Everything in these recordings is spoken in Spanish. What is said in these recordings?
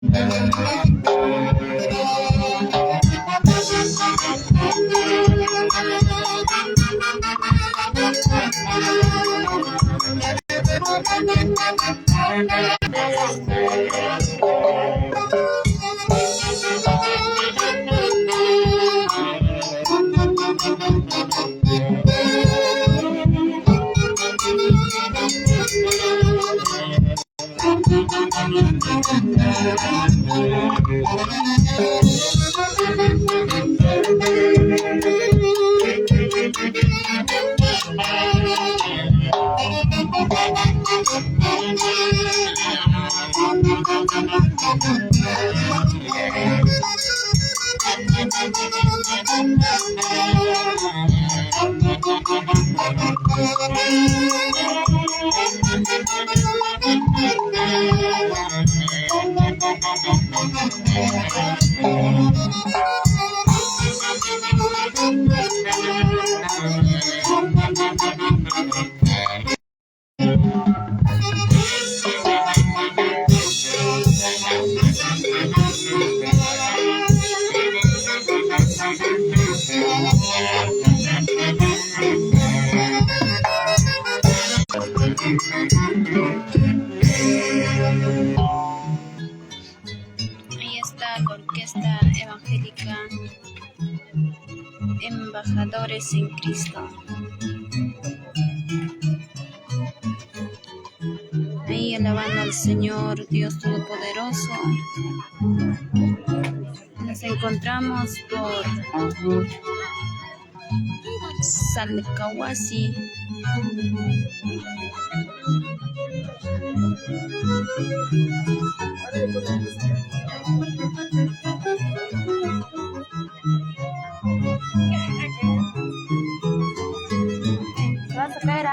Ahí está la Orquesta Evangélica Embajadores en Cristo. Ahí alabando al Señor Dios Todopoderoso. Nos encontramos por Salcahuasi. ¿Vas a ver?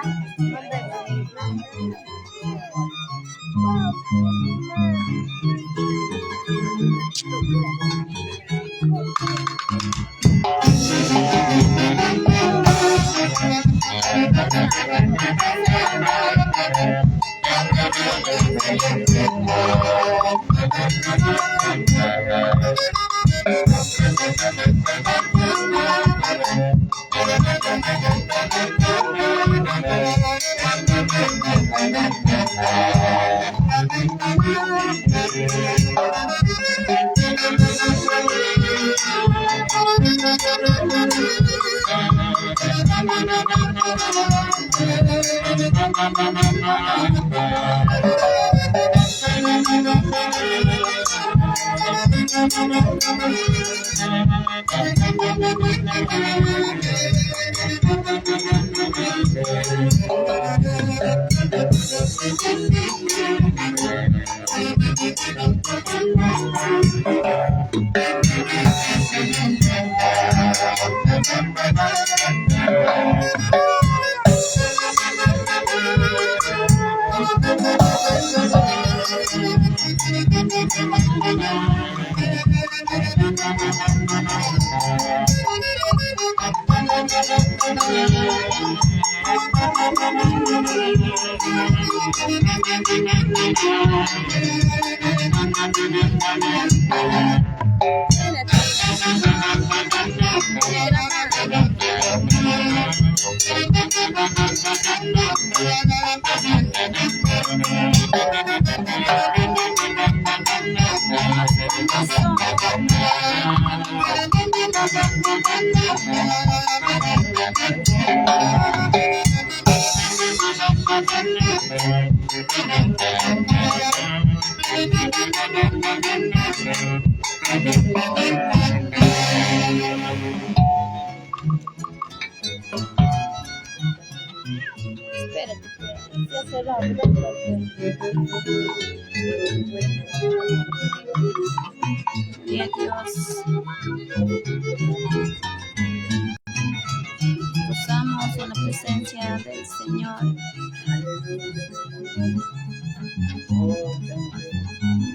Gloria a Dios. Gozamos en la presencia del Señor.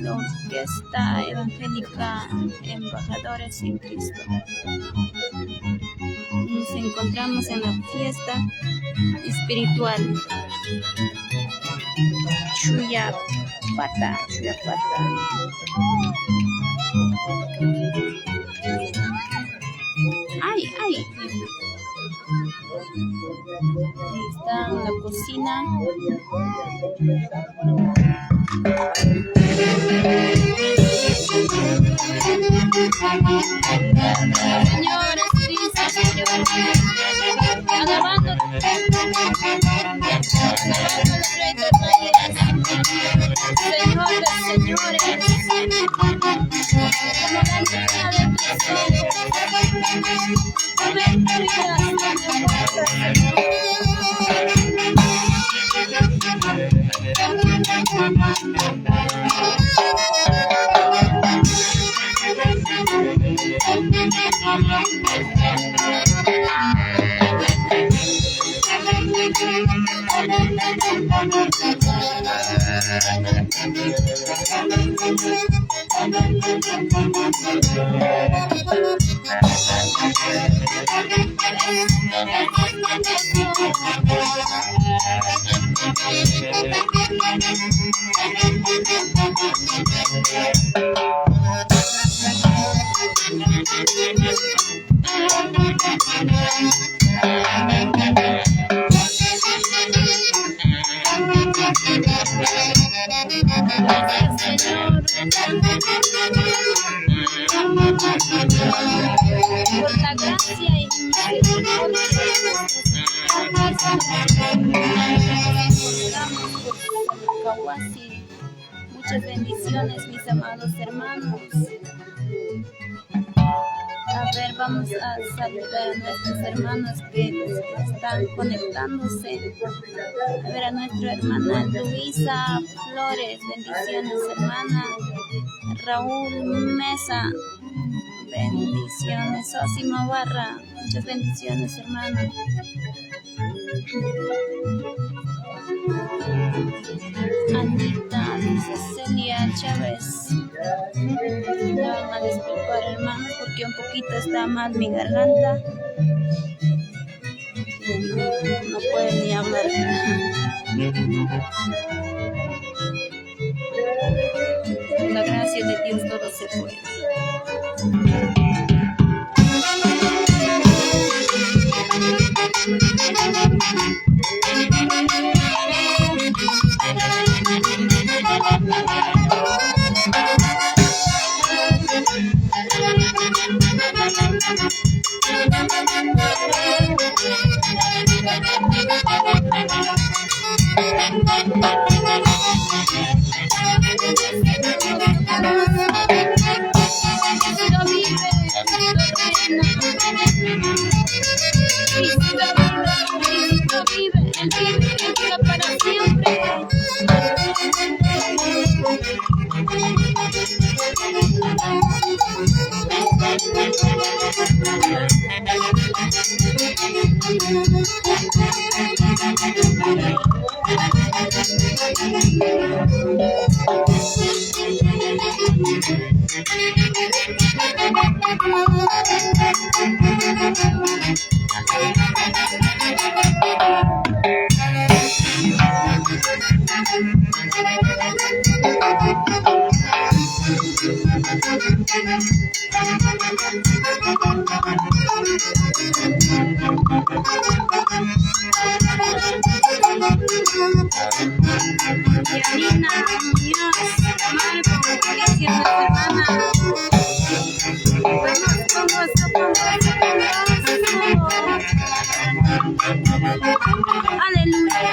La Orquesta Evangélica Embajadores en Cristo. Nos encontramos en la fiesta espiritual Chuyab. pata. Ay. Ahí está en la cocina. Señores, dice Señor, alabando al Rey de Reyes, Señor de Señores, como la niña de tus ojos, cobertura por la gracia y misericordia. Muchas bendiciones, mis amados hermanos. A ver, vamos a saludar a nuestros hermanos que están conectándose. A ver, a nuestra hermana Luisa Flores, bendiciones, hermana. Raúl Mesa, bendiciones. Osima Barra, muchas bendiciones, hermana. Anita, dice Celia Chávez. Me van a disculpar, hermanos, porque un poquito está mal mi garganta. No puedo ni hablar. Con la gracia de Dios todo se puede. Aleluya.